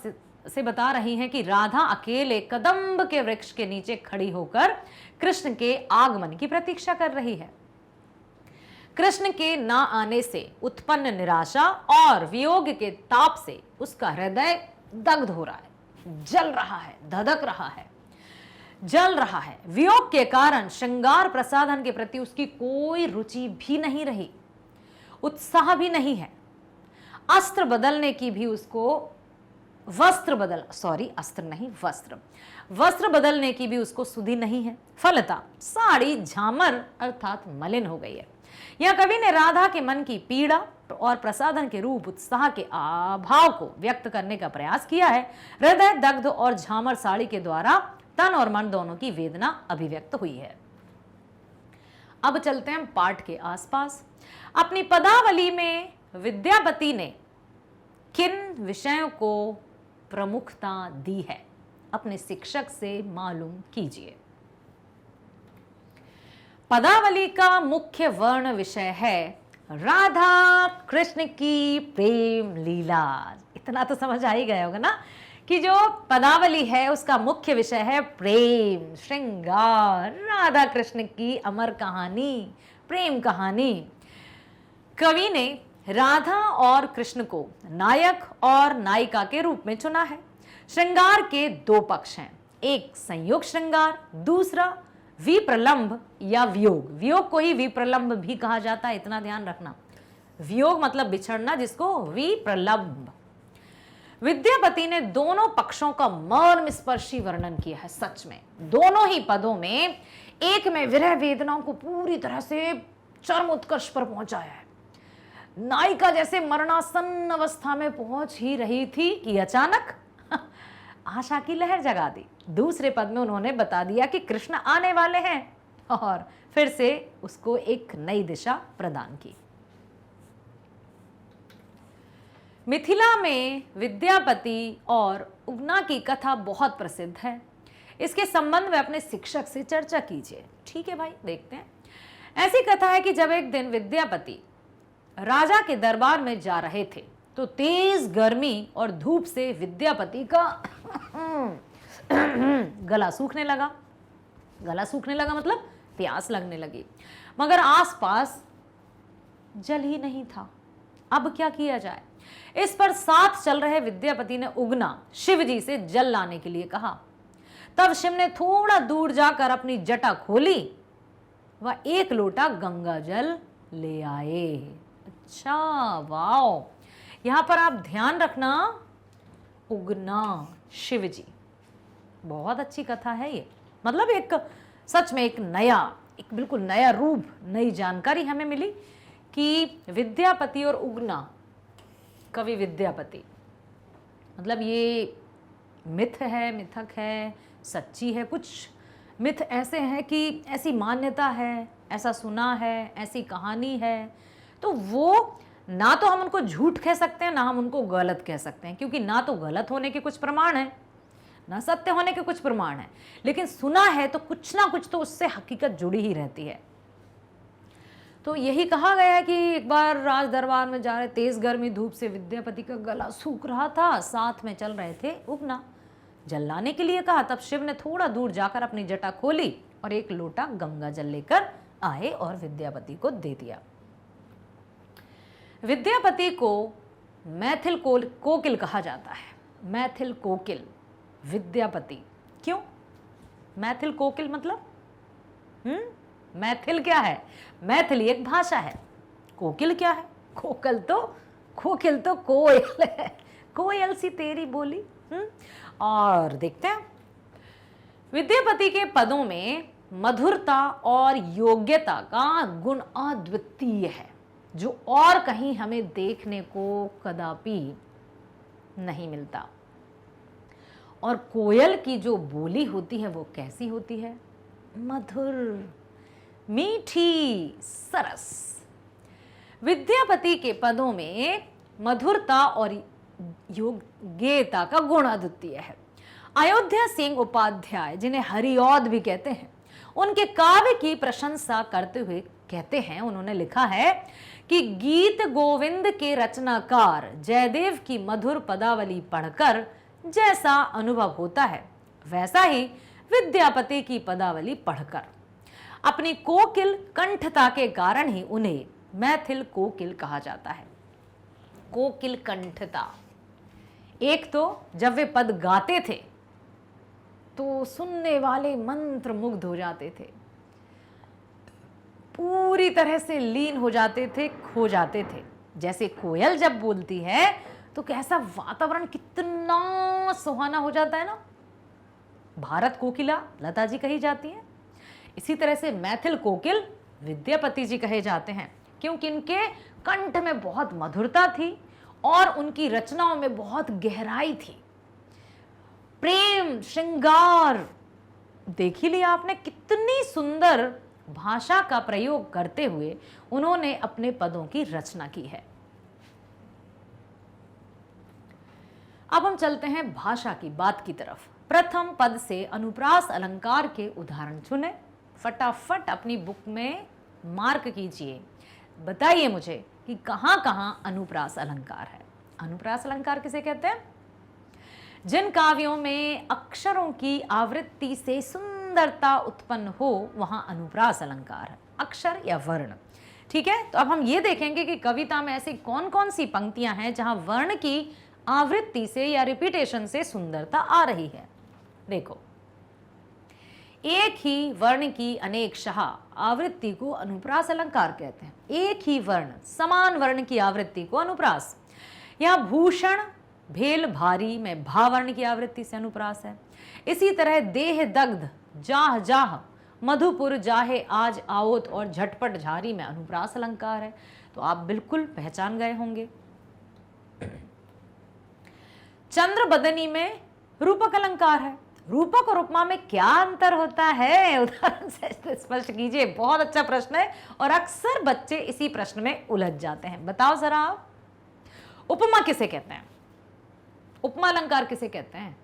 से बता रही हैं कि राधा अकेले कदम्ब के वृक्ष के नीचे खड़ी होकर कृष्ण के आगमन की प्रतीक्षा कर रही है। कृष्ण के ना आने से उत्पन्न निराशा और वियोग के ताप से उसका हृदय दग्ध हो रहा है, जल रहा है, धधक रहा है। जल रहा है। वियोग के कारण श्रृंगार प्रसाधन के प्रति उसकी कोई रुचि भी नहीं रही, उत्साह भी नहीं है। अस्त्र बदलने की भी उसको वस्त्र बदलने की भी उसको सुधि नहीं है। फलतः साड़ी झामर अर्थात मलिन हो गई है। यह कवि ने राधा के मन की पीड़ा और प्रसाधन के रूप उत्साह के अभाव को व्यक्त करने का प्रयास किया है। हृदय दग्ध और झामर साड़ी के द्वारा तन और मन दोनों की वेदना अभिव्यक्त हुई है। अब चलते हैं पाठ के आसपास। अपनी पदावली में विद्यापति ने किन विषयों को प्रमुखता दी है, अपने शिक्षक से मालूम कीजिए। पदावली का मुख्य वर्ण विषय है राधा कृष्ण की प्रेम लीला। इतना तो समझ आ ही गया होगा ना कि जो पदावली है उसका मुख्य विषय है प्रेम, श्रृंगार, राधा कृष्ण की अमर कहानी, प्रेम कहानी। कवि ने राधा और कृष्ण को नायक और नायिका के रूप में चुना है। श्रृंगार के दो पक्ष हैं, एक संयोग श्रृंगार, दूसरा विप्रलंभ या वियोग। वियोग को ही विप्रलंभ भी कहा जाता है, इतना ध्यान रखना। वियोग मतलब बिछड़ना, जिसको विप्रलंभ। विद्यापति ने दोनों पक्षों का मर्मस्पर्शी वर्णन किया है। सच में दोनों ही पदों में, एक में विरह वेदनाओं को पूरी तरह से चरम उत्कर्ष पर पहुंचाया है। नायिका जैसे मरणासन्न अवस्था में पहुंच ही रही थी कि अचानक आशा की लहर जगा दी। दूसरे पद में उन्होंने बता दिया कि कृष्ण आने वाले हैं और फिर से उसको एक नई दिशा प्रदान की। मिथिला में विद्यापति और उगना की कथा बहुत प्रसिद्ध है। इसके संबंध में अपने शिक्षक से चर्चा कीजिए। ठीक है भाई, देखते हैं। ऐसी कथा है कि जब एक दिन विद्यापति राजा के दरबार में जा रहे थे तो तेज गर्मी और धूप से विद्यापति का गला सूखने लगा। गला सूखने लगा मतलब प्यास लगने लगी, मगर आसपास जल ही नहीं था। अब क्या किया जाए? इस पर साथ चल रहे विद्यापति ने उगना शिव जी से जल लाने के लिए कहा। तब शिव ने थोड़ा दूर जाकर अपनी जटा खोली व एक लोटा गंगा जल ले आए। अच्छा, वाओ, यहां पर आप ध्यान रखना, उगना शिव जी, बहुत अच्छी कथा है ये। मतलब एक सच में एक बिल्कुल नया रूप, नई जानकारी हमें मिली कि विद्यापति और उगना, कवि विद्यापति, मतलब ये मिथ है, मिथक है, सच्ची है। कुछ मिथ ऐसे हैं कि ऐसी मान्यता है, ऐसा सुना है, ऐसी कहानी है, तो वो ना तो हम उनको झूठ कह सकते हैं, ना हम उनको गलत कह सकते हैं, क्योंकि ना तो गलत होने के कुछ प्रमाण हैं, ना सत्य होने के कुछ प्रमाण हैं। लेकिन सुना है तो कुछ ना कुछ तो उससे हकीकत जुड़ी ही रहती है। तो यही कहा गया है कि एक बार राज दरबार में जा रहे, तेज गर्मी धूप से विद्यापति का गला सूख रहा था, साथ में चल रहे थे उगना। जल लाने के लिए कहा। तब शिव ने थोड़ा दूर जाकर अपनी जटा खोली और एक लोटा गंगा जल लेकर आए और विद्यापति को दे दिया। विद्यापति को मैथिल कोकिल कहा जाता है। मैथिल कोकिल, विद्यापति। क्यों मैथिल कोकिल? मतलब मैथिल क्या है? मैथिली एक भाषा है। कोकिल क्या है? कोकिल तो कोयल है, कोयल सी तेरी बोली। और देखते हैं, विद्यापति के पदों में मधुरता और योग्यता का गुण अद्वितीय है, जो और कहीं हमें देखने को कदापि नहीं मिलता। और कोयल की जो बोली होती है वो कैसी होती है? मधुर, मीठी, सरस। विद्यापति के पदों में मधुरता और योग्यता का गुण अद्वितीय है। अयोध्या सिंह उपाध्याय, जिन्हें हरिऔध भी कहते हैं, उनके काव्य की प्रशंसा करते हुए कहते हैं, उन्होंने लिखा है कि गीत गोविंद के रचनाकार जयदेव की मधुर पदावली पढ़कर जैसा अनुभव होता है, वैसा ही विद्यापति की पदावली पढ़कर। अपनी कोकिल कंठता के कारण ही उन्हें मैथिल कोकिल कहा जाता है। कोकिल कंठता, एक तो जब वे पद गाते थे तो सुनने वाले मंत्र मुग्ध हो जाते थे, पूरी तरह से लीन हो जाते थे, खो जाते थे। जैसे कोयल जब बोलती है तो कैसा वातावरण कितना सुहाना हो जाता है ना। भारत कोकिला लता जी कही जाती हैं, इसी तरह से मैथिल कोकिल विद्यापति जी कहे जाते हैं, क्योंकि इनके कंठ में बहुत मधुरता थी और उनकी रचनाओं में बहुत गहराई थी। प्रेम श्रृंगार देख ही लिया आपने, कितनी सुंदर भाषा का प्रयोग करते हुए उन्होंने अपने पदों की रचना की है। अब हम चलते हैं भाषा की बात की तरफ। प्रथम पद से अनुप्रास अलंकार के उदाहरण चुने। फटाफट अपनी बुक में मार्क कीजिए, बताइए मुझे कि कहां कहां अनुप्रास अलंकार है। अनुप्रास अलंकार किसे कहते हैं? जिन काव्यों में अक्षरों की आवृत्ति से सुंदरता उत्पन्न हो वहां अनुप्रास अलंकार है, अक्षर या वर्ण। ठीक है, तो अब हम ये देखेंगे कि कविता में ऐसी कौन कौन सी पंक्तियां हैं जहां वर्ण की आवृत्ति से या रिपीटेशन से सुंदरता आ रही है। देखो, एक ही वर्ण की अनेक शाह आवृत्ति को अनुप्रास अलंकार कहते हैं। एक ही वर्ण समान वर्ण की आवृत्ति को अनुप्रास। यहां भूषण भेल भारी में भावर्ण की आवृत्ति से अनुप्रास है। इसी तरह देह दग्ध जाह जाह मधुपुर जाहे आज आओत और झटपट झारी में अनुप्रास अलंकार है। तो आप बिल्कुल पहचान गए होंगे। चंद्र बदनी में रूपक अलंकार है। रूपक और उपमा में क्या अंतर होता है, उदाहरण से स्पष्ट कीजिए। बहुत अच्छा प्रश्न है और अक्सर बच्चे इसी प्रश्न में उलझ जाते हैं। बताओ जरा आप, उपमा किसे कहते हैं? उपमा अलंकार किसे कहते हैं?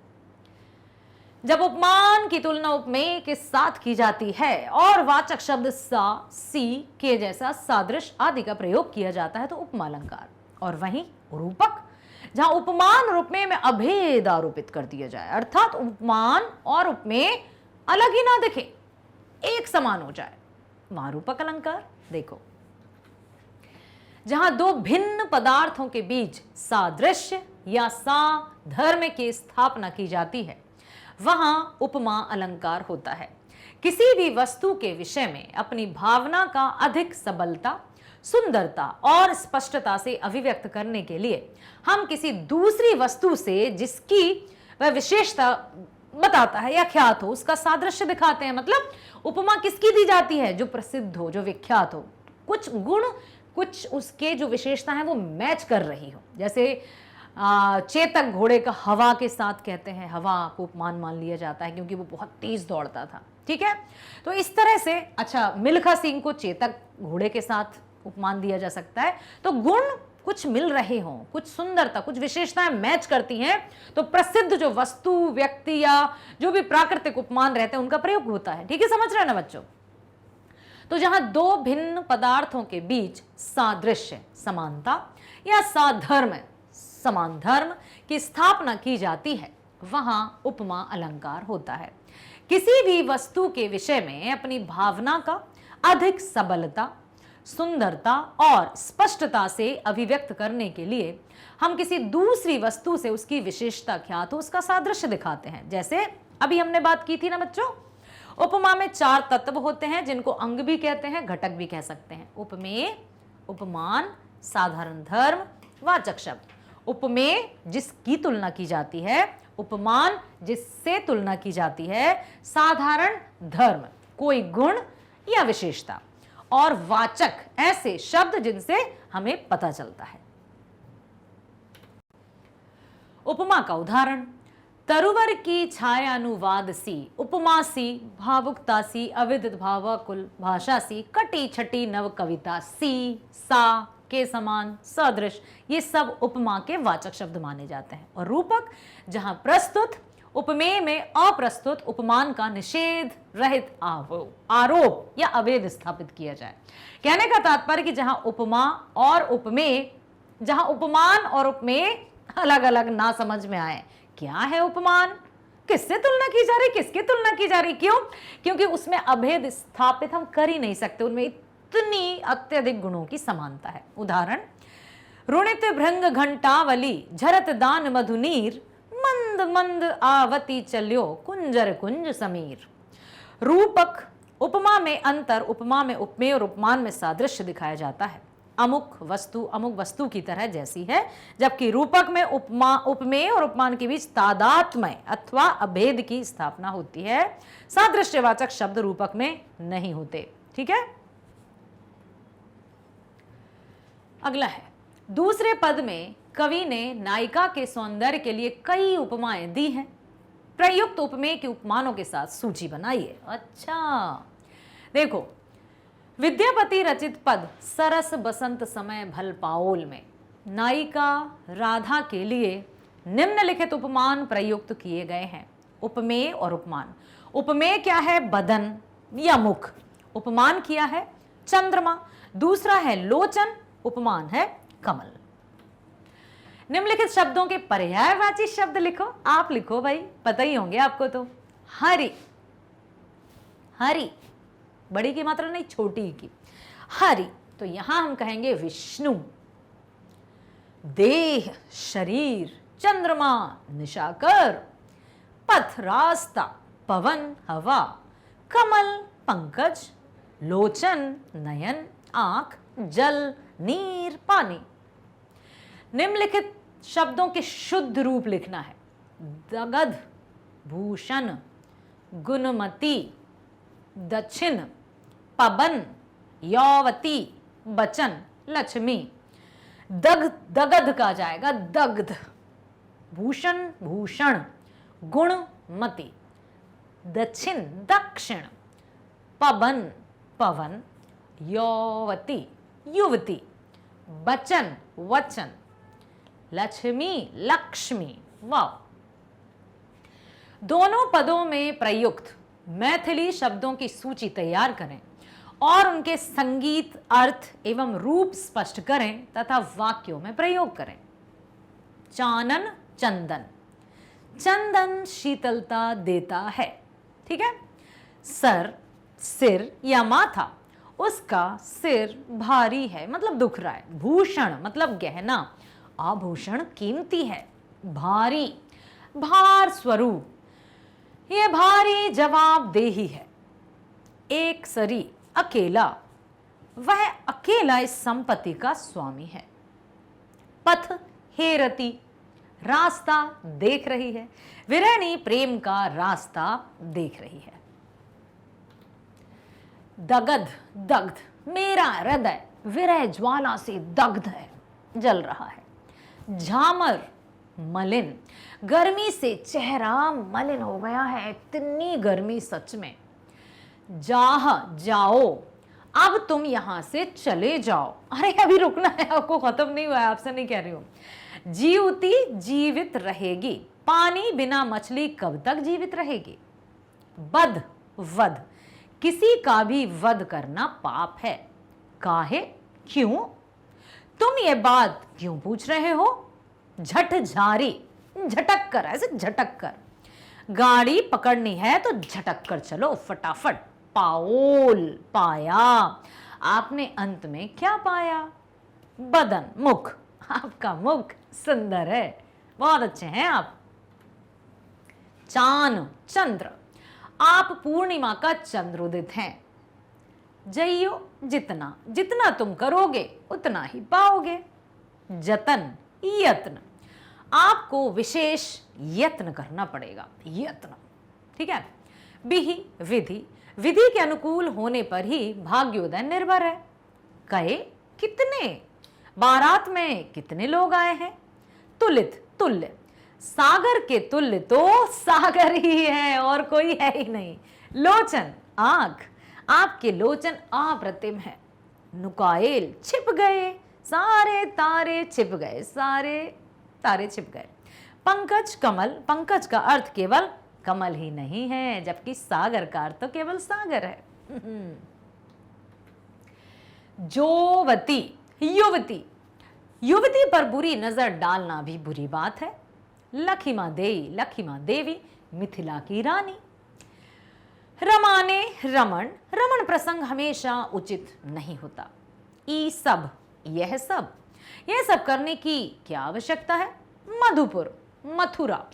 जब उपमान की तुलना उपमेय के साथ की जाती है और वाचक शब्द सा, सी, के जैसा सादृश आदि का प्रयोग किया जाता है तो उपमा अलंकार। और वहीं रूपक, जहां उपमान और उपमेय में अभेद आरोपित कर दिया जाए, अर्थात उपमान और उपमेय अलग ही ना दिखे, एक समान हो जाए, वहां रूपक अलंकार। देखो, जहां दो भिन्न पदार्थों के बीच सादृश्य या साधर्म की स्थापना की जाती है वहां उपमा अलंकार होता है। किसी भी वस्तु के विषय में अपनी भावना का अधिक सबलता, सुंदरता और स्पष्टता से अभिव्यक्त करने के लिए हम किसी दूसरी वस्तु से जिसकी वह विशेषता बताता है या ख्यात हो उसका सादृश्य दिखाते हैं। मतलब उपमा किसकी दी जाती है? जो प्रसिद्ध हो, जो विख्यात हो, कुछ गुण, कुछ उसके जो विशेषता है वो मैच कर रही हो। जैसे चेतक घोड़े का हवा के साथ कहते हैं, हवा को उपमान मान लिया जाता है क्योंकि वो बहुत तेज दौड़ता था। ठीक है, तो इस तरह से अच्छा मिल्खा सिंह को चेतक घोड़े के साथ उपमान दिया जा सकता है। तो गुण कुछ मिल रहे हों, कुछ सुंदरता, कुछ विशेषताएं मैच करती हैं तो प्रसिद्ध जो वस्तु, व्यक्ति या जो भी प्राकृतिक उपमान रहते हैं उनका प्रयोग होता है। ठीक है, समझ रहे हैं ना बच्चों? तो जहां दो भिन्न पदार्थों के बीच सादृश्य, समानता या साधर्म, समान धर्म की स्थापना की जाती है वहां उपमा अलंकार होता है। किसी भी वस्तु के विषय में अपनी भावना का अधिक सबलता, सुंदरता और स्पष्टता से अभिव्यक्त करने के लिए हम किसी दूसरी वस्तु से उसकी विशेषता ख्यात हो उसका सादृश्य दिखाते हैं। जैसे अभी हमने बात की थी ना बच्चों, उपमा में 4 तत्व होते हैं जिनको अंग भी कहते हैं, घटक भी कह सकते हैं। उपमेय, उपमान, साधारण धर्म, वाचक शब्द। उपमेय जिसकी तुलना की जाती है, उपमान जिससे तुलना की जाती है, साधारण धर्म कोई गुण या विशेषता, और वाचक ऐसे शब्द जिनसे हमें पता चलता है। उपमा का उदाहरण, तरुवर की छायानुवाद सी, उपमा सी, भावुकता सी, अविदित भावाकुल भाषा सी, कटी छटी नव कविता सी, सा, के समान, सदृश, ये सब उपमा के वाचक शब्द माने जाते हैं। और रूपक, जहां प्रस्तुत उपमेय में अप्रस्तुत उपमान का निषेध रहित आरोप या अवेद स्थापित किया जाए। कहने का तात्पर्य कि जहां उपमा और उपमेय, जहां उपमान और उपमेय अलग अलग ना समझ में आए, क्या है उपमान, किससे तुलना की जा रही, किसकी तुलना की जा रही, क्यों? क्योंकि उसमें अभेद स्थापित हम कर ही नहीं सकते, उनमें इतनी अत्यधिक गुणों की समानता है। उदाहरण, रुणित भृंग घंटावली झरत दान मधुनीर मंद मंद आवती चल्यो कुंजर कुंज समीर। रूपक, उपमा में अंतर, उपमा में उपमेय और उपमान में सादृश्य दिखाया जाता है। अमुक वस्तु की तरह जैसी है, जबकि रूपक में उपमा, उपमेय और उपमान के बीच तादात्म्य अथवा अभेद की स्थापना होती है। सादृश्यवाचक शब्द रूपक में नहीं होते। ठीक है, अगला है, दूसरे पद में कवि ने नायिका के सौंदर्य के लिए कई उपमाएं दी हैं। प्रयुक्त उपमेय के उपमानों के साथ सूची बनाइए। अच्छा देखो, विद्यापति रचित पद सरस बसंत समय भल पाओल में नायिका राधा के लिए निम्नलिखित उपमान प्रयुक्त किए गए हैं। उपमेय और उपमान। उपमेय क्या है? बदन या मुख। उपमान किया है चंद्रमा। दूसरा है लोचन, उपमान है कमल। निम्नलिखित शब्दों के पर्यायवाची शब्द लिखो। आप लिखो भाई, पता ही होंगे आपको तो। हरि, हरि बड़ी की मात्रा नहीं, छोटी की। हरि, तो यहां हम कहेंगे विष्णु। देह, शरीर, चंद्रमा, निशाकर। पथ, रास्ता, पवन, हवा। कमल, पंकज। लोचन, नयन, आंख। जल, नीर, पानी। निम्नलिखित शब्दों के शुद्ध रूप लिखना है। दगध, भूषण, गुणमती, दक्षिण, पवन, यौवती, बचन, लक्ष्मी। दगध का जाएगा दग्ध। भूषण, भूषण। गुणमती, दक्षिण, दक्षिण। पवन, पवन। यौवती, युवती। बचन, वचन। लक्ष्मी, लक्ष्मी। वाह। दोनों पदों में प्रयुक्त मैथिली शब्दों की सूची तैयार करें और उनके संगीत, अर्थ एवं रूप स्पष्ट करें तथा वाक्यों में प्रयोग करें। चानन, चंदन। चंदन शीतलता देता है। ठीक है। सर, सिर या माथा। उसका सिर भारी है, मतलब दुख रहा है। भूषण मतलब गहना। आभूषण कीमती है। भारी, भार स्वरूप। ये भारी जवाबदेही है। एक सरी, अकेला। वह अकेला इस संपत्ति का स्वामी है। पथ, हेरती, रास्ता देख रही है। विरहणी प्रेम का रास्ता देख रही है। दगध, दग्ध, मेरा हृदय विरह ज्वाला से दग्ध है, जल रहा है। झामर, मलिन, गर्मी से चेहरा मलिन हो गया है, इतनी गर्मी सच में। जाह, जाओ, अब तुम यहां से चले जाओ। अरे अभी रुकना है, आपको खत्म नहीं हुआ है, आपसे नहीं कह रही हूं। जीवती, जीवित रहेगी। पानी बिना मछली कब तक जीवित रहेगी। बध, वध, किसी का भी वध करना पाप है। काहे, क्यों? तुम ये बात क्यों पूछ रहे हो। झट झारी, झटक कर, ऐसे झटक कर। गाड़ी पकड़नी है तो झटक कर चलो, फटाफट। पाओल, पाया। आपने अंत में क्या पाया? बदन, मुख। आपका मुख सुंदर है, बहुत अच्छे हैं आप। चान, चंद्र। आप पूर्णिमा का चंद्रोदित हैं। जइयो, जितना, जितना तुम करोगे उतना ही पाओगे। जतन, यत्न। आपको विशेष यत्न करना पड़ेगा, यत्न। ठीक है। बिहि, विधि। विधि के अनुकूल होने पर ही भाग्योदय निर्भर है। कहे, कितने? बारात में कितने लोग आए हैं। तुलित, तुल्य। सागर के तुल्य तो सागर ही है और कोई है ही नहीं। लोचन, आंख। आपके लोचन अप्रतिम है। नुकाएल, छिप गए। सारे तारे छिप गए, सारे तारे छिप गए। पंकज, कमल। पंकज का अर्थ केवल कमल ही नहीं है, जबकि सागर का अर्थ तो केवल सागर है। जोवती, युवती। युवती पर बुरी नजर डालना भी बुरी बात है। लखिमा देई, लखिमा देवी, मिथिला की रानी। रमाने, रमण। रमण प्रसंग हमेशा उचित नहीं होता। ई सब, यह सब। यह सब करने की क्या आवश्यकता है। मधुपुर, मथुरा।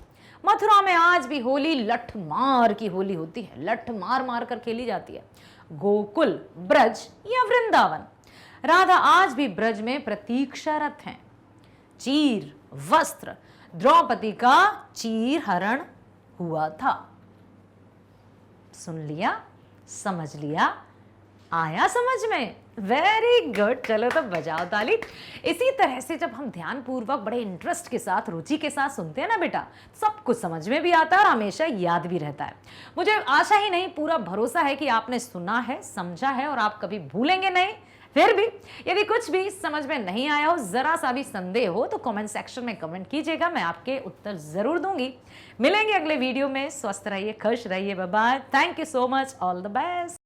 मथुरा में आज भी होली लठमार की होली होती है, लठ मार मार कर खेली जाती है। गोकुल, ब्रज या वृंदावन, राधा आज भी ब्रज में प्रतीक्षारत हैं। चीर वस्त्र, द्रौपदी का चीर हरण हुआ था। सुन लिया, समझ लिया, आया समझ में? वेरी गुड, चलो तो बजाओ ताली। इसी तरह से जब हम ध्यान पूर्वक बड़े इंटरेस्ट के साथ, रुचि के साथ सुनते हैं ना बेटा, सब कुछ समझ में भी आता है और हमेशा याद भी रहता है। मुझे आशा ही नहीं, पूरा भरोसा है कि आपने सुना है, समझा है और आप कभी भूलेंगे नहीं। फिर भी यदि कुछ भी समझ में नहीं आया हो, जरा सा भी संदेह हो, तो कमेंट सेक्शन में कमेंट कीजिएगा, मैं आपके उत्तर जरूर दूंगी। मिलेंगे अगले वीडियो में। स्वस्थ रहिए, खुश रहिए, bye bye. Thank you so much, all the best.